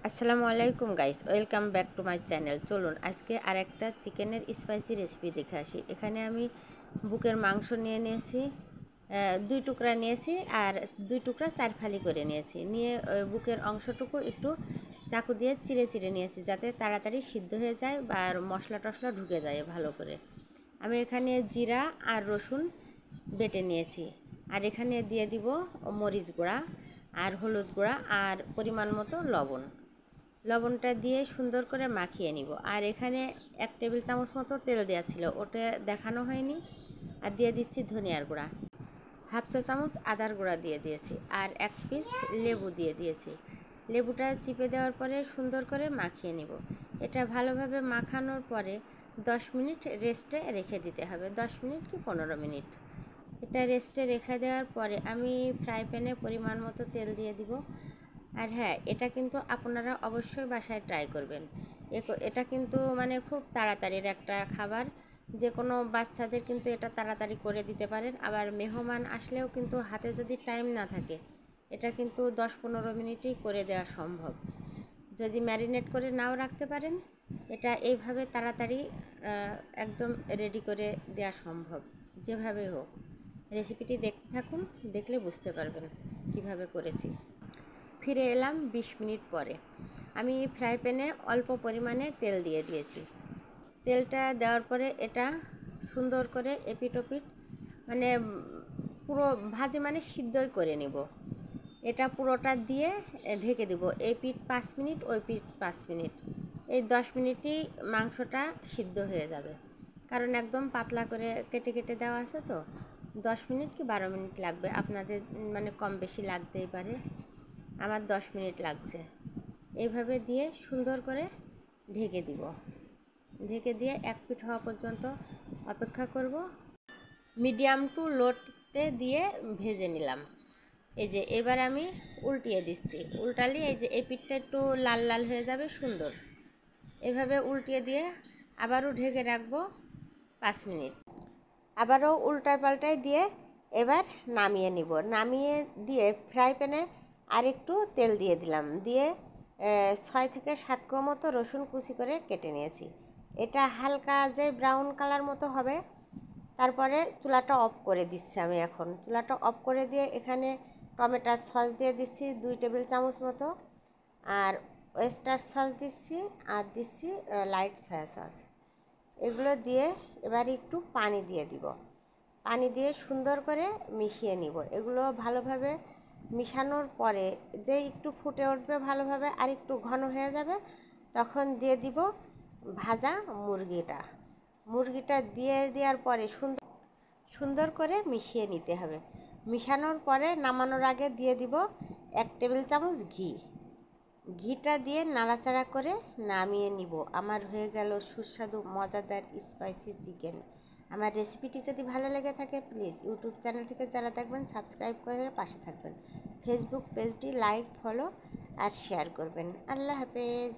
আসসালামু আলাইকুম guys, welcome back to my channel. চলুন আজকে আরেকটা চিকেনের স্পাইসি রেসিপি দেখে আসি। এখানে আমি বুকের মাংস নিয়ে নিয়েছি, 2 টুকরা নিয়েছি আর 2 টুকরা 4 ফালি করে নিয়েছি। নিয়ে বুকের অংশটুকু একটু চাকু দিয়ে চিড়ে চিড়ে নিয়েছি, যাতে তাড়াতাড়ি সিদ্ধ হয়ে যায় বা আর মশলা টশলা ঢুকে যায় ভালো করে। আমি এখানে জিরা আর রসুন বেটে নিয়েছি, আর এখানে দিয়ে দিব মরিচ গুঁড়া আর হলুদ গুঁড়া আর পরিমাণ মতো লবণটা দিয়ে সুন্দর করে মাখিয়ে নিব। আর এখানে 1 টেবিল চামচ মতো তেল দেওয়া ছিল, ওটা দেখানো হয়নি। আর দিয়ে দিচ্ছি ধনিয়ার গুঁড়া, 1/2 চা চামচ আদার গুঁড়া দিয়ে দিয়েছি, আর 1 পিস লেবু দিয়ে দিয়েছি। লেবুটা চিপে দেওয়ার পরে সুন্দর করে মাখিয়ে নিব। এটা ভালোভাবে মাখানোর পরে 10 মিনিট রেস্টে রেখে দিতে হবে, 10 মিনিট কি 15 মিনিট। এটা রেস্টে রেখে দেওয়ার পরে আমি ফ্রাই প্যানে পরিমাণ মতো তেল দিয়ে দিব। আর হ্যাঁ, এটা কিন্তু আপনারা অবশ্যই বাসায় ট্রাই করবেন। এটা কিন্তু মানে খুব তাড়াতাড়ির একটা খাবার, যে কোনো বাচ্চাদের কিন্তু এটা তাড়াতাড়ি করে দিতে পারেন। আবার মেহমান আসলেও কিন্তু হাতে যদি টাইম না থাকে, এটা কিন্তু 10-15 মিনিটেই করে দেওয়া সম্ভব। যদি ম্যারিনেট করে নাও রাখতে পারেন, এটা এইভাবে তাড়াতাড়ি একদম রেডি করে দেওয়া সম্ভব, যেভাবে হোক। রেসিপিটি দেখতে থাকুন, দেখলে বুঝতে পারবেন কিভাবে করেছি। ফিরে এলাম 20 মিনিট পরে। আমি ফ্রাই প্যানে অল্প পরিমাণে তেল দিয়ে দিয়েছি। তেলটা দেওয়ার পরে এটা সুন্দর করে এপিট ওপিট মানে পুরো ভাজে মানে সিদ্ধই করে নিব। এটা পুরোটা দিয়ে ঢেকে দিব। এই পিঠ 5 মিনিট, ওই পিঠ 5 মিনিট, এই 10 মিনিটই মাংসটা সিদ্ধ হয়ে যাবে। কারণ একদম পাতলা করে কেটে কেটে দেওয়া আছে তো, 10 মিনিট কি 12 মিনিট লাগবে, আপনাদের মানে কম বেশি লাগতেই পারে। আমার 10 মিনিট লাগছে। এইভাবে দিয়ে সুন্দর করে ঢেকে দিব। ঢেকে দিয়ে 1 পিঠ হওয়া পর্যন্ত অপেক্ষা করব। মিডিয়াম টু লোতে দিয়ে ভেজে নিলাম। এই যে এবার আমি উল্টিয়ে দিচ্ছি, উল্টালে এই যে এই পিঠটা একটু লাল লাল হয়ে যাবে সুন্দর। এভাবে উল্টিয়ে দিয়ে আবারও ঢেকে রাখবো 5 মিনিট। আবারও উল্টায় পাল্টায় দিয়ে এবার নামিয়ে নিব। নামিয়ে দিয়ে ফ্রাই প্যানে আরেকটু তেল দিয়ে দিলাম, দিয়ে 6 থেকে 7 কোয়া মতো রসুন কুচি করে কেটে নিয়েছি। এটা হালকা যে ব্রাউন কালার মতো হবে, তারপরে চুলাটা অফ করে দিচ্ছি। আমি এখন চুলাটা অফ করে দিয়ে এখানে টমেটোর সস দিয়ে দিচ্ছি 2 টেবিল চামচ মতো, আর ওয়েস্টার সস দিচ্ছি, আর দিচ্ছি লাইট সয়া সস। এগুলো দিয়ে এবার একটু পানি দিয়ে দিব। পানি দিয়ে সুন্দর করে মিশিয়ে নিব। এগুলো ভালোভাবে মিশানোর পরে যে একটু ফুটে উঠবে ভালোভাবে আর একটু ঘন হয়ে যাবে, তখন দিয়ে দিব ভাজা মুরগিটা দিয়ে দেওয়ার পরে সুন্দর করে মিশিয়ে নিতে হবে। মিশানোর পরে নামানোর আগে দিয়ে দিব 1 টেবিল চামচ ঘিটা দিয়ে নাড়াচাড়া করে নামিয়ে নিব। আমার হয়ে গেল সুস্বাদু মজাদার স্পাইসি চিকেন। আমার রেসিপিটি যদি ভালো লেগে থাকে, প্লিজ ইউটিউব চ্যানেল থেকে যারা দেখবেন সাবস্ক্রাইব করে পাশে থাকবেন। ফেসবুক পেজটি লাইক, ফলো আর শেয়ার করবেন। আল্লাহ হাফেজ।